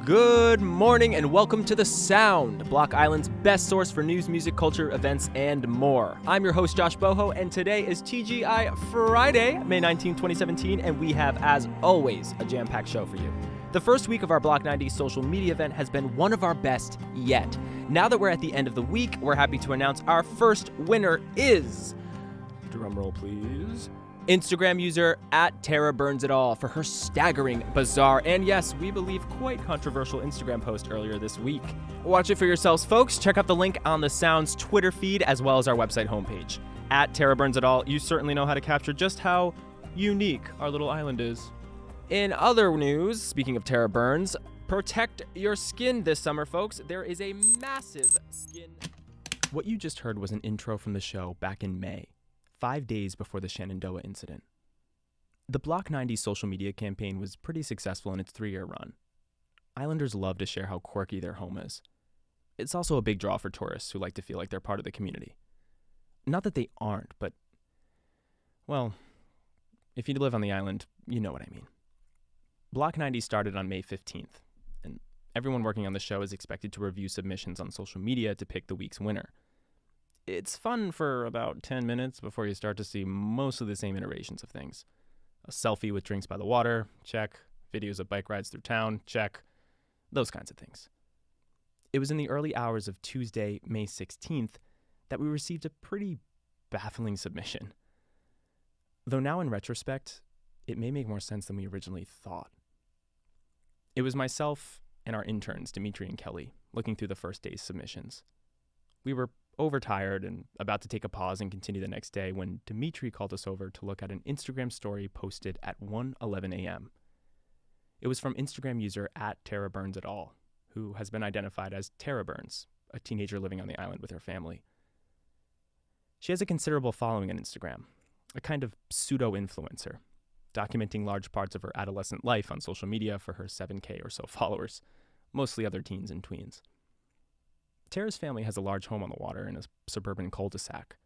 Good morning and welcome to The Sound, Block Island's best source for news, music, culture, events, and more. I'm your host, Josh Boho, and today is TGI Friday, May 19, 2017, and we have, as always, a jam-packed show for you. The first week of our Block 90 social media event has been one of our best yet. Now that we're at the end of the week, we're happy to announce our first winner is, drumroll please, Instagram user @TaraBurnsItAll for her staggering, bizarre, and yes, we believe quite controversial Instagram post earlier this week. Watch it for yourselves, folks. Check out the link on the Sound's Twitter feed as well as our website homepage. @TaraBurnsItAll, you certainly know how to capture just how unique our little island is. In other news, speaking of Tara Burns, protect your skin this summer, folks. There is a massive skin... What you just heard was an intro from the show back in May. 5 days before the Shenandoah incident. The Block 90 social media campaign was pretty successful in its 3-year run. Islanders love to share how quirky their home is. It's also a big draw for tourists who like to feel like they're part of the community. Not that they aren't, but, well, if you live on the island, you know what I mean. Block 90 started on May 15th, and everyone working on the show is expected to review submissions on social media to pick the week's winner. It's fun for about 10 minutes before you start to see most of the same iterations of things. A selfie with drinks by the water, check. Videos of bike rides through town, check. Those kinds of things. It was in the early hours of Tuesday, May 16th, that we received a pretty baffling submission. Though now in retrospect, it may make more sense than we originally thought. It was myself and our interns, Dimitri and Kelly, looking through the first day's submissions. We were overtired and about to take a pause and continue the next day when Dimitri called us over to look at an Instagram story posted at 1:11 a.m. It was from Instagram user @TaraBurnsItAll, who has been identified as Tara Burns, a teenager living on the island with her family. She has a considerable following on Instagram, a kind of pseudo-influencer, documenting large parts of her adolescent life on social media for her 7K or so followers, mostly other teens and tweens. Tara's family has a large home on the water in a suburban cul-de-sac.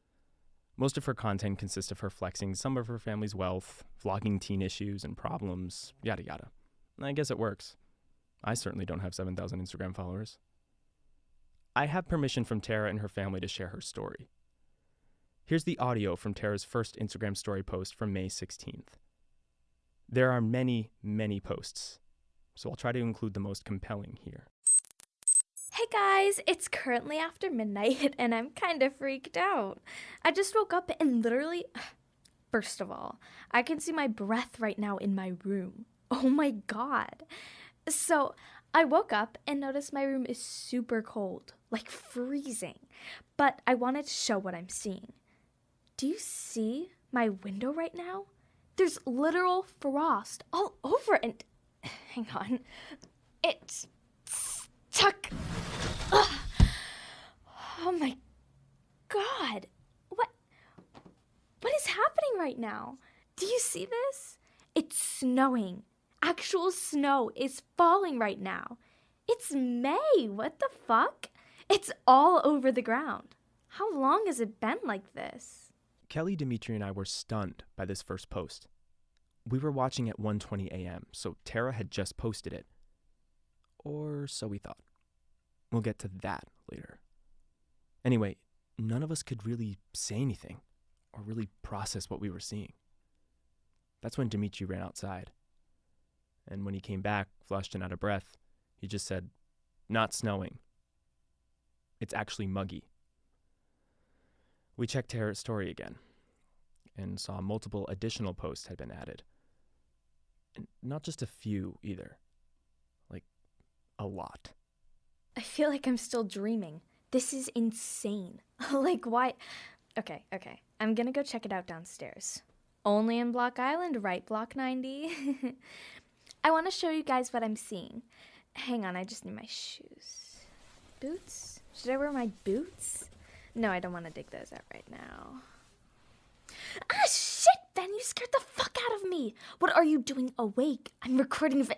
Most of her content consists of her flexing some of her family's wealth, vlogging teen issues and problems, yada yada. I guess it works. I certainly don't have 7,000 Instagram followers. I have permission from Tara and her family to share her story. Here's the audio from Tara's first Instagram story post from May 16th. There are many, many posts, so I'll try to include the most compelling here. Hey guys, it's currently after midnight and I'm kind of freaked out. I just woke up and literally, first of all, I can see my breath right now in my room. Oh my god. So I woke up and noticed my room is super cold, like freezing, but I wanted to show what I'm seeing. Do you see my window right now? There's literal frost all over it and, hang on, it's stuck. Ugh. Oh my god. What is happening right now? Do you see this? It's snowing. Actual snow is falling right now. It's May. What the fuck? It's all over the ground. How long has it been like this? Kelly, Dimitri, and I were stunned by this first post. We were watching at 1:20 a.m., so Tara had just posted it. Or so we thought. We'll get to that later. Anyway, none of us could really say anything or really process what we were seeing. That's when Dimitri ran outside. And when he came back, flushed and out of breath, he just said, "Not snowing. It's actually muggy." We checked Tara's story again and saw multiple additional posts had been added. And not just a few either. Like, a lot. I feel like I'm still dreaming. This is insane. Like, why? Okay. I'm gonna go check it out downstairs. Only in Block Island, right, Block 90? I want to show you guys what I'm seeing. Hang on, I just need my shoes. Boots? Should I wear my boots? No, I don't want to dig those out right now. Ah, shit, Ben, you scared the fuck out of me. What are you doing awake? I'm recording an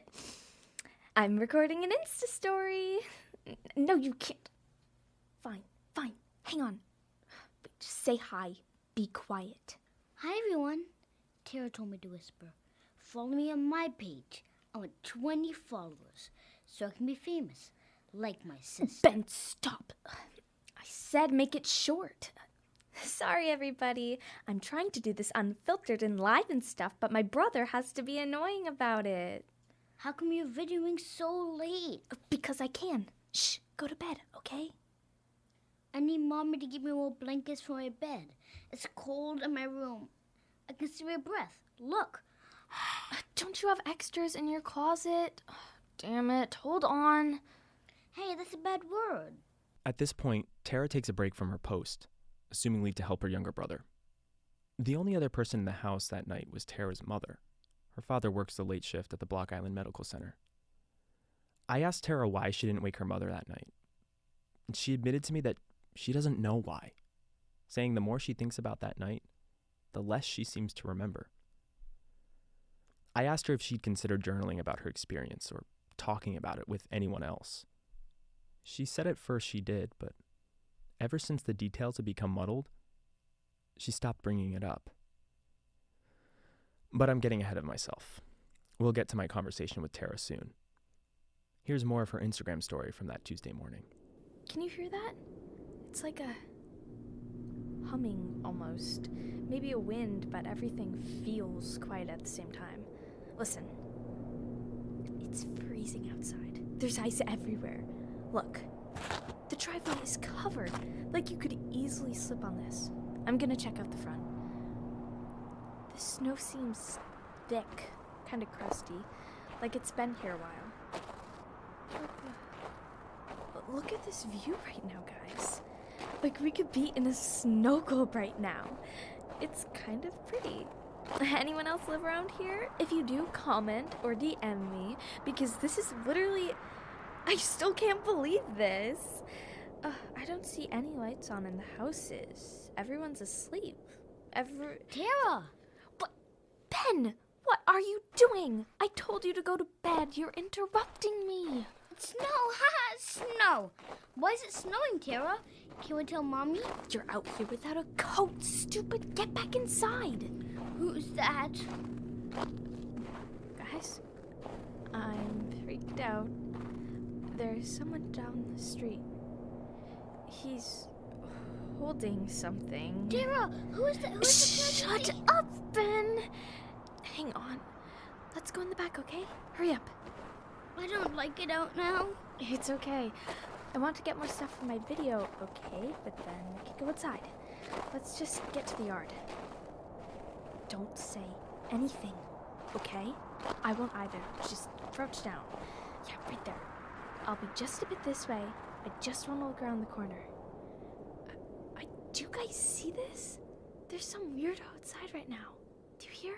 Insta story. No, you can't. Fine. Hang on. Wait, just say hi. Be quiet. Hi, everyone. Tara told me to whisper. Follow me on my page. I want 20 followers. so I can be famous, like my sister. Ben, stop. I said make it short. Sorry, everybody. I'm trying to do this unfiltered and live and stuff, but my brother has to be annoying about it. How come you're videoing so late? Because I can. Shh, go to bed, okay? I need Mommy to give me more blankets for my bed. It's cold in my room. I can see my breath. Look. Don't you have extras in your closet? Damn it, hold on. Hey, that's a bad word. At this point, Tara takes a break from her post, assumingly to help her younger brother. The only other person in the house that night was Tara's mother. Her father works the late shift at the Block Island Medical Center. I asked Tara why she didn't wake her mother that night, and she admitted to me that she doesn't know why, saying the more she thinks about that night, the less she seems to remember. I asked her if she'd considered journaling about her experience or talking about it with anyone else. She said at first she did, but ever since the details had become muddled, she stopped bringing it up. But I'm getting ahead of myself. We'll get to my conversation with Tara soon. Here's more of her Instagram story from that Tuesday morning. Can you hear that? It's like a humming almost. Maybe a wind, but everything feels quiet at the same time. Listen. It's freezing outside. There's ice everywhere. Look. The driveway is covered. Like you could easily slip on this. I'm gonna check out the front. The snow seems thick, kind of crusty, like it's been here a while. Look at this view right now, guys. Like we could be in a snow globe right now. It's kind of pretty. Anyone else live around here? If you do, comment or DM me, because this is literally... I still can't believe this. I don't see any lights on in the houses. Everyone's asleep. Tara! What? Ben, what are you doing? I told you to go to bed. You're interrupting me. Snow! Haha! Snow! Why is it snowing, Tara? Can we tell Mommy? You're out here without a coat, stupid. Get back inside. Who's that? Guys, I'm freaked out. There's someone down the street. He's holding something. Tara, who is that? Shut up, Ben. Hang on. Let's go in the back, okay? Hurry up. I don't like it out now. It's okay. I want to get more stuff for my video, okay? But then we can go outside. Let's just get to the yard. Don't say anything, okay? I won't either. Just crouch down. Yeah, right there. I'll be just a bit this way. I just want to look around the corner. Do you guys see this? There's some weirdo outside right now. Do you hear?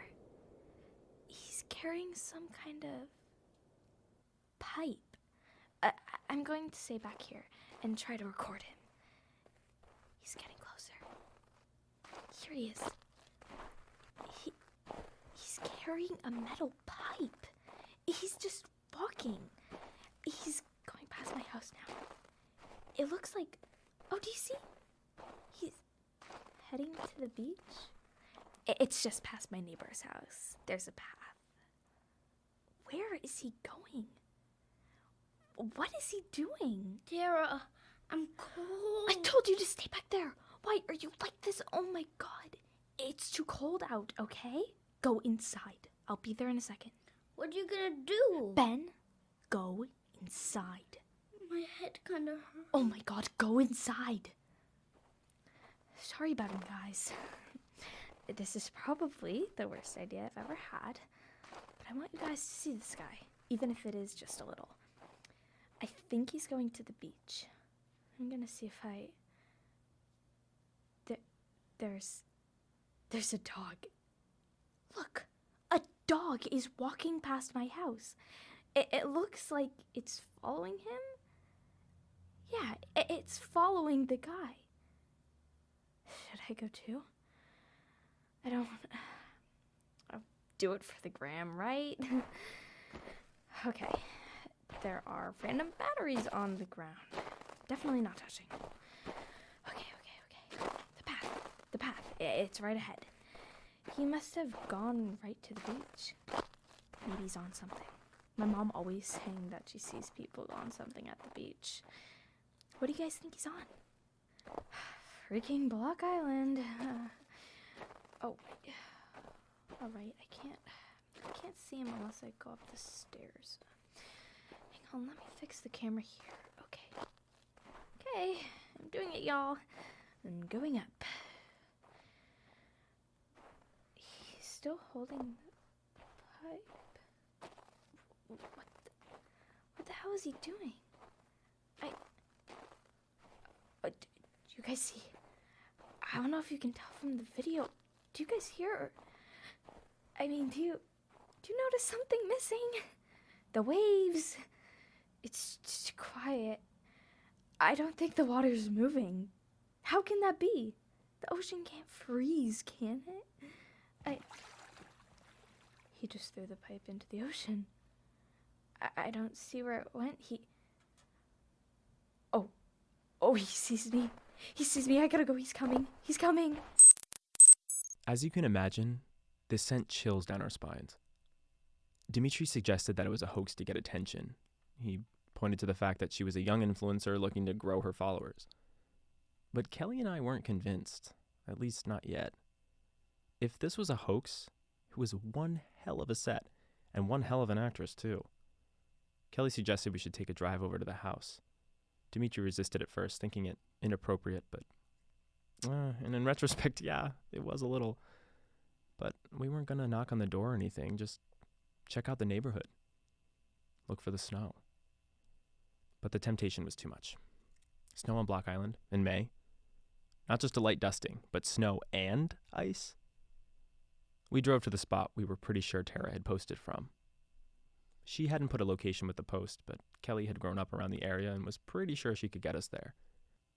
He's carrying some kind of pipe. I'm going to stay back here and try to record him. He's getting closer. Here he is. He's carrying a metal pipe. He's just walking. He's going past my house now. It looks like... Oh, do you see? He's heading to the beach. It's just past my neighbor's house. There's a path. Where is he going? What is he doing? Tara, I'm cold. I told you to stay back there. Why are you like this? Oh my god. It's too cold out, okay? Go inside. I'll be there in a second. What are you gonna do? Ben, go inside. My head kind of hurts. Oh my god, go inside. Sorry about him, guys. This is probably the worst idea I've ever had. But I want you guys to see this guy, even if it is just a little. I think he's going to the beach. I'm gonna see if There's a dog. Look, a dog is walking past my house. It looks like it's following him. Yeah, it's following the guy. Should I go too? I'll do it for the gram, right? Okay. There are random batteries on the ground. Definitely not touching. Okay. The path. It's right ahead. He must have gone right to the beach. Maybe he's on something. My mom always saying that she sees people go on something at the beach. What do you guys think he's on? Freaking Block Island. Oh, wait. All right, I can't see him unless I go up the stairs. Hang on, let me fix the camera here. Okay, I'm doing it, y'all. I'm going up. He's still holding the pipe. What the hell is he doing? Do you guys see? I don't know if you can tell from the video. Do you guys hear? Do you notice something missing? The waves. It's just quiet. I don't think the water's moving. How can that be? The ocean can't freeze, can it? He just threw the pipe into the ocean. I don't see where it went. Oh, he sees me. He sees me. I gotta go. He's coming. He's coming. As you can imagine, this sent chills down our spines. Dimitri suggested that it was a hoax to get attention. He pointed to the fact that she was a young influencer looking to grow her followers. But Kelly and I weren't convinced, at least not yet. If this was a hoax, it was one hell of a set, and one hell of an actress too. Kelly suggested we should take a drive over to the house. Dimitri resisted at first, thinking it inappropriate, but and in retrospect, yeah, it was a little. But we weren't going to knock on the door or anything, just check out the neighborhood. Look for the snow. But the temptation was too much. Snow on Block Island in May. Not just a light dusting, but snow and ice. We drove to the spot we were pretty sure Tara had posted from. She hadn't put a location with the post, but Kelly had grown up around the area and was pretty sure she could get us there.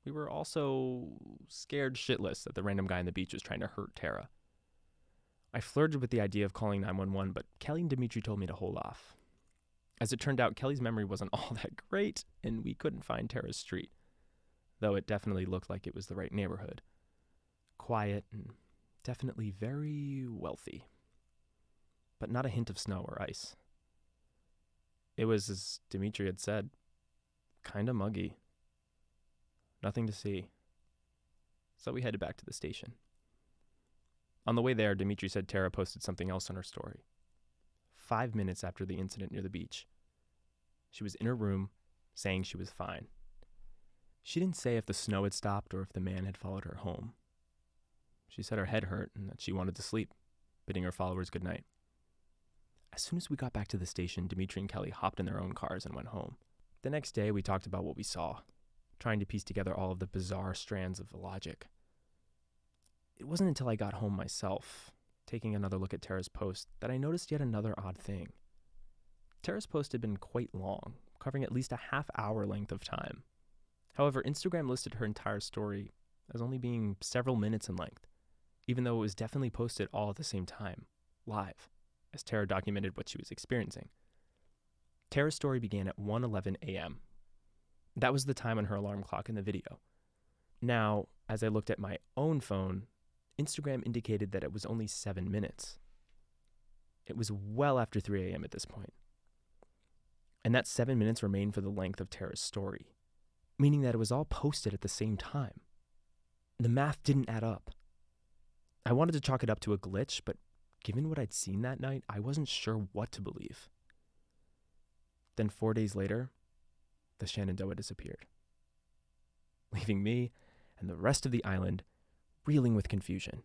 We were also scared shitless that the random guy on the beach was trying to hurt Tara. I flirted with the idea of calling 911, but Kelly and Dimitri told me to hold off. As it turned out, Kelly's memory wasn't all that great, and we couldn't find Tara's street, though it definitely looked like it was the right neighborhood. Quiet and definitely very wealthy. But not a hint of snow or ice. It was, as Dimitri had said, kind of muggy. Nothing to see. So we headed back to the station. On the way there, Dimitri said Tara posted something else on her story. 5 minutes after the incident near the beach. She was in her room, saying she was fine. She didn't say if the snow had stopped or if the man had followed her home. She said her head hurt and that she wanted to sleep, bidding her followers good night. As soon as we got back to the station, Dimitri and Kelly hopped in their own cars and went home. The next day, we talked about what we saw, trying to piece together all of the bizarre strands of the logic. It wasn't until I got home myself, taking another look at Tara's post, that I noticed yet another odd thing. Tara's post had been quite long, covering at least a half-hour length of time. However, Instagram listed her entire story as only being several minutes in length, even though it was definitely posted all at the same time, live, as Tara documented what she was experiencing. Tara's story began at 1:11 a.m. That was the time on her alarm clock in the video. Now, as I looked at my own phone, Instagram indicated that it was only 7 minutes. It was well after 3 a.m. at this point. And that 7 minutes remained for the length of Tara's story, meaning that it was all posted at the same time. The math didn't add up. I wanted to chalk it up to a glitch, but given what I'd seen that night, I wasn't sure what to believe. Then 4 days later, the Shenandoah disappeared, leaving me and the rest of the island reeling with confusion.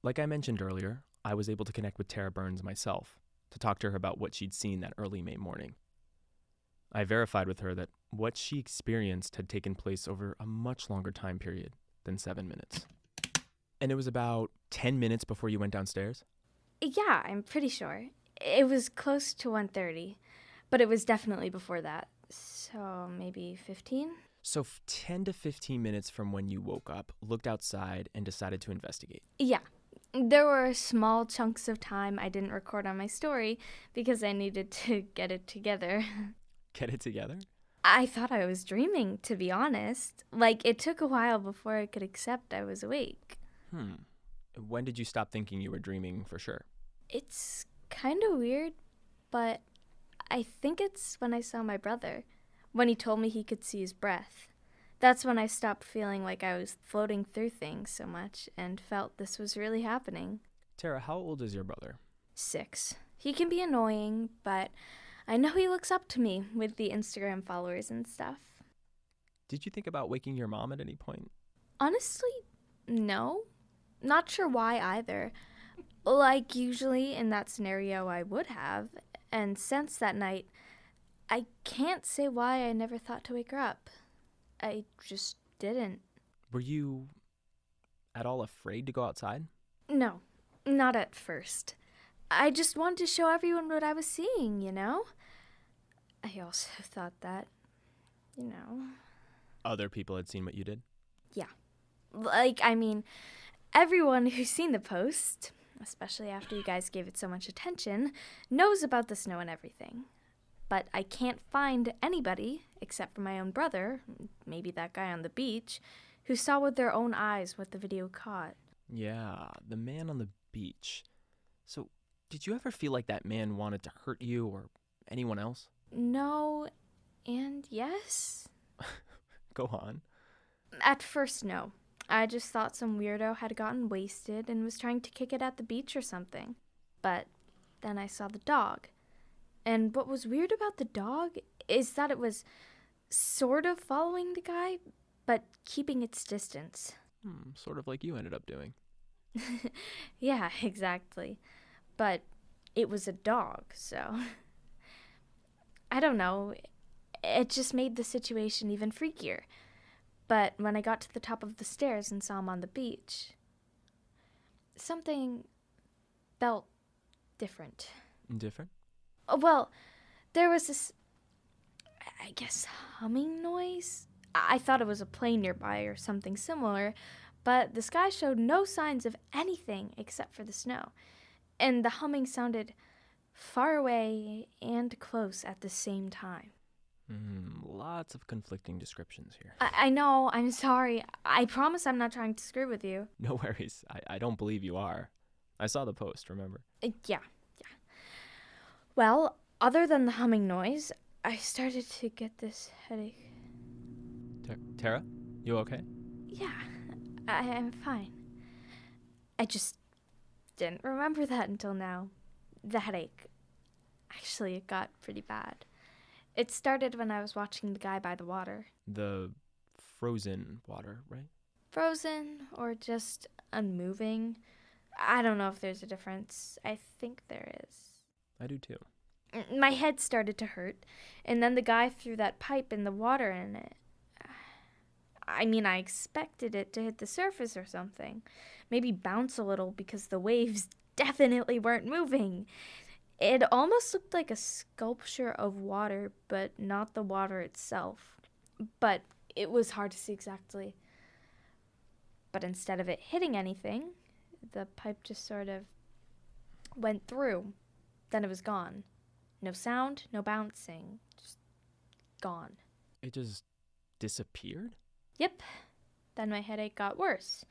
Like I mentioned earlier, I was able to connect with Tara Burns myself to talk to her about what she'd seen that early May morning. I verified with her that what she experienced had taken place over a much longer time period than 7 minutes. And it was about 10 minutes before you went downstairs? Yeah, I'm pretty sure. It was close to 1:30, but it was definitely before that. So maybe 15? So 10 to 15 minutes from when you woke up, looked outside, and decided to investigate. Yeah. There were small chunks of time I didn't record on my story because I needed to get it together. Get it together? I thought I was dreaming, to be honest. Like, it took a while before I could accept I was awake. When did you stop thinking you were dreaming for sure? It's kind of weird, but I think it's when I saw my brother, when he told me he could see his breath. That's when I stopped feeling like I was floating through things so much and felt this was really happening. Tara, how old is your brother? 6. He can be annoying, but I know he looks up to me with the Instagram followers and stuff. Did you think about waking your mom at any point? Honestly, no. Not sure why either. Like, usually in that scenario I would have, and since that night, I can't say why I never thought to wake her up. I just didn't. Were you at all afraid to go outside? No, not at first. I just wanted to show everyone what I was seeing, you know? I also thought that, Other people had seen what you did? Yeah. I mean, everyone who's seen the post, especially after you guys gave it so much attention, knows about the snow and everything. But I can't find anybody, except for my own brother, maybe that guy on the beach, who saw with their own eyes what the video caught. Yeah, the man on the beach. So, did you ever feel like that man wanted to hurt you or anyone else? No, and yes. Go on. At first, no. I just thought some weirdo had gotten wasted and was trying to kick it at the beach or something. But then I saw the dog. And what was weird about the dog is that it was sort of following the guy, but keeping its distance. Sort of like you ended up doing. Yeah, exactly. But it was a dog, so... I don't know. It just made the situation even freakier. But when I got to the top of the stairs and saw him on the beach, something felt different. Different? Well, there was this, I guess, humming noise. I thought it was a plane nearby or something similar, but the sky showed no signs of anything except for the snow. And the humming sounded far away and close at the same time. Lots of conflicting descriptions here. I know, I'm sorry. I promise I'm not trying to screw with you. No worries. I don't believe you are. I saw the post, remember? Yeah. Well, other than the humming noise, I started to get this headache. Tara, you okay? Yeah, I'm fine. I just didn't remember that until now. The headache. Actually, it got pretty bad. It started when I was watching the guy by the water. The frozen water, right? Frozen or just unmoving. I don't know if there's a difference. I think there is. I do too. My head started to hurt, and then the guy threw that pipe in the water and it... I mean, I expected it to hit the surface or something. Maybe bounce a little because the waves definitely weren't moving. It almost looked like a sculpture of water, but not the water itself. But it was hard to see exactly. But instead of it hitting anything, the pipe just sort of went through. Then it was gone. No sound, no bouncing, just gone. It just disappeared? Yep. Then my headache got worse.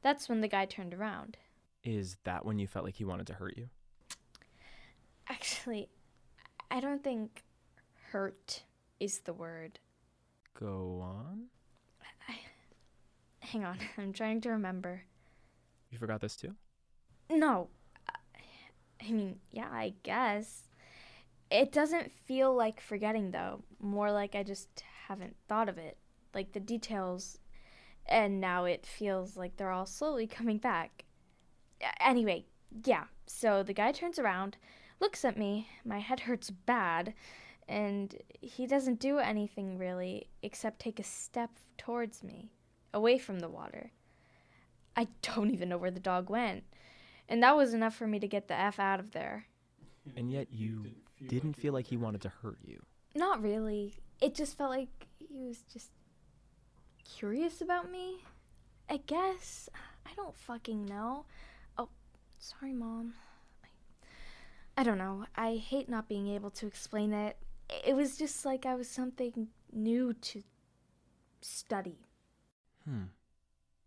That's when the guy turned around. Is that when you felt like he wanted to hurt you? Actually, I don't think hurt is the word. Go on. Hang on, I'm trying to remember. You forgot this too? No. I mean, yeah, I guess. It doesn't feel like forgetting, though. More like I just haven't thought of it. Like the details. And now it feels like they're all slowly coming back. Anyway, yeah. So the guy turns around, looks at me. My head hurts bad. And he doesn't do anything really except take a step towards me, away from the water. I don't even know where the dog went. And that was enough for me to get the F out of there. And yet you didn't feel like he wanted to hurt you. Not really. It just felt like he was just curious about me. I guess. I don't fucking know. Oh, sorry, Mom. I don't know. I hate not being able to explain it. It was just like I was something new to study.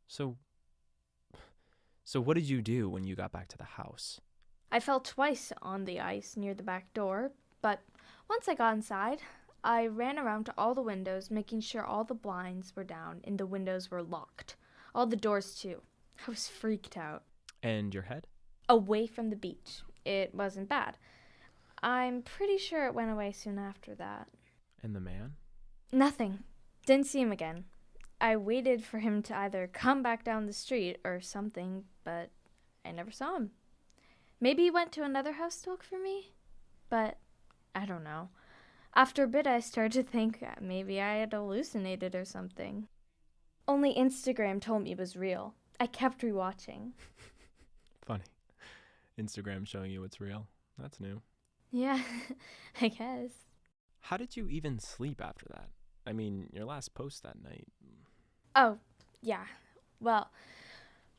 So what did you do when you got back to the house? I fell twice on the ice near the back door, But once I got inside, I ran around to all the windows, making sure all the blinds were down and the windows were locked. All the doors, too. I was freaked out. And your head? Away from the beach. It wasn't bad. I'm pretty sure it went away soon after that. And the man? Nothing. Didn't see him again. I waited for him to either come back down the street or something, but I never saw him. Maybe he went to another house to look for me? But I don't know. After a bit, I started to think maybe I had hallucinated or something. Only Instagram told me it was real. I kept rewatching. Funny. Instagram showing you it's real. That's new. Yeah, I guess. How did you even sleep after that? I mean, your last post that night. Oh, yeah. Well,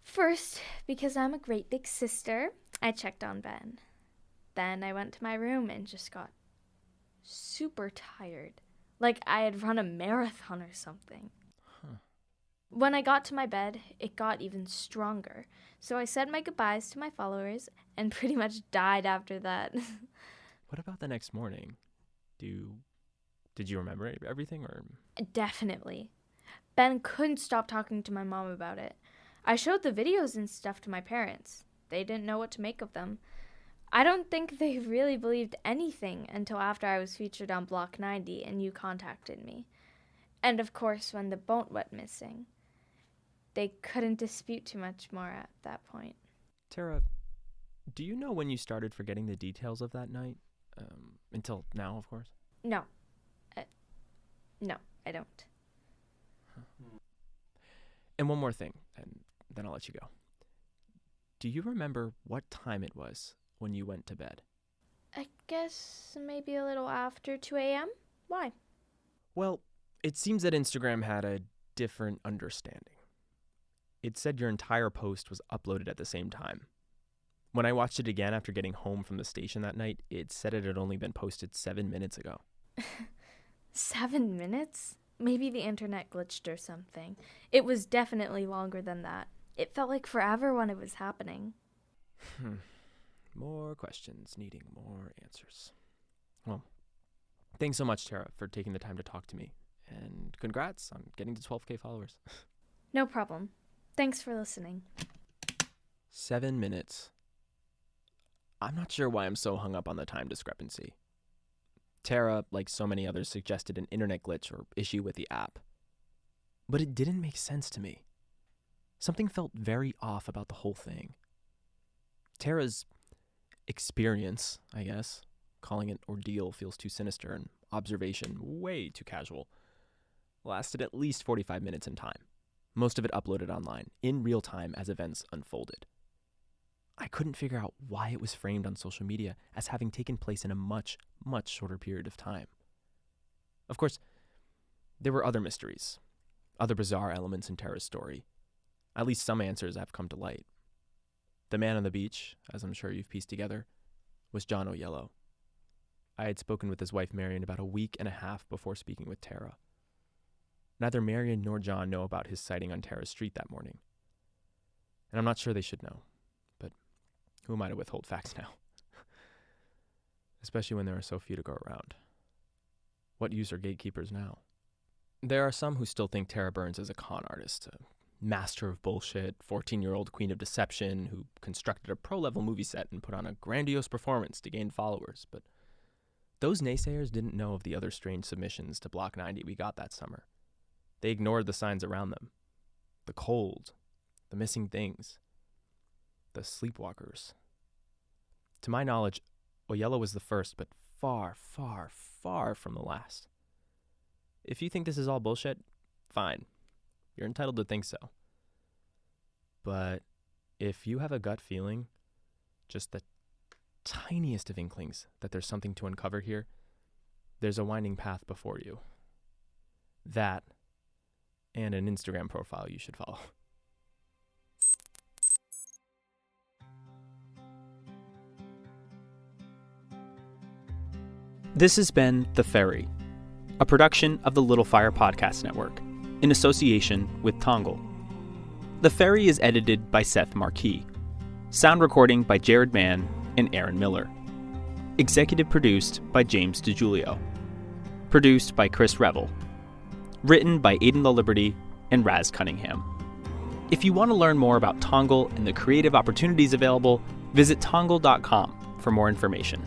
first, because I'm a great big sister, I checked on Ben. Then I went to my room and just got super tired. Like I had run a marathon or something. Huh. When I got to my bed, it got even stronger. So I said my goodbyes to my followers and pretty much died after that. What about the next morning? Did you remember everything or? Definitely. Ben couldn't stop talking to my mom about it. I showed the videos and stuff to my parents. They didn't know what to make of them. I don't think they really believed anything until after I was featured on Block 90 and you contacted me. And of course, when the boat went missing. They couldn't dispute too much more at that point. Tara, do you know when you started forgetting the details of that night? Until now, of course. No. No, I don't. And one more thing, and then I'll let you go. Do you remember what time it was when you went to bed? I guess maybe a little after 2 a.m.? Why? Well, it seems that Instagram had a different understanding. It said your entire post was uploaded at the same time. When I watched it again after getting home from the station that night, it said it had only been posted 7 minutes ago. 7 minutes? Maybe the internet glitched or something. It was definitely longer than that. It felt like forever when it was happening. More questions needing more answers. Well, thanks so much, Tara, for taking the time to talk to me. And congrats on getting to 12K followers. No problem. Thanks for listening. 7 minutes. I'm not sure why I'm so hung up on the time discrepancy. Tara, like so many others, suggested an internet glitch or issue with the app. But it didn't make sense to me. Something felt very off about the whole thing. Tara's experience, I guess, calling it ordeal feels too sinister and observation way too casual, lasted at least 45 minutes in time. Most of it uploaded online, in real time as events unfolded. I couldn't figure out why it was framed on social media as having taken place in a much, much shorter period of time. Of course, there were other mysteries, other bizarre elements in Tara's story. At least some answers have come to light. The man on the beach, as I'm sure you've pieced together, was John Ojello. I had spoken with his wife Marion about a week and a half before speaking with Tara. Neither Marion nor John know about his sighting on Tara's street that morning. And I'm not sure they should know. Who am I to withhold facts now? Especially when there are so few to go around. What use are gatekeepers now? There are some who still think Tara Burns is a con artist, a master of bullshit, 14-year-old queen of deception who constructed a pro-level movie set and put on a grandiose performance to gain followers. But those naysayers didn't know of the other strange submissions to Block 90 we got that summer. They ignored the signs around them. The cold, the missing things, the sleepwalkers. To my knowledge, Ojello was the first, but far, far, far from the last. If you think this is all bullshit, fine. You're entitled to think so. But if you have a gut feeling, just the tiniest of inklings that there's something to uncover here, there's a winding path before you. That, and an Instagram profile you should follow. This has been The Ferry, a production of the LittleFire Podcast Network, in association with Tongal. The Ferry is edited by Seth Marquis. Sound recording by Jared Mann and Aaron Miller. Executive produced by James DiGiulio. Produced by Chris Revel. Written by Aiden LaLiberty and Raz Cunningham. If you want to learn more about Tongal and the creative opportunities available, visit tongal.com for more information.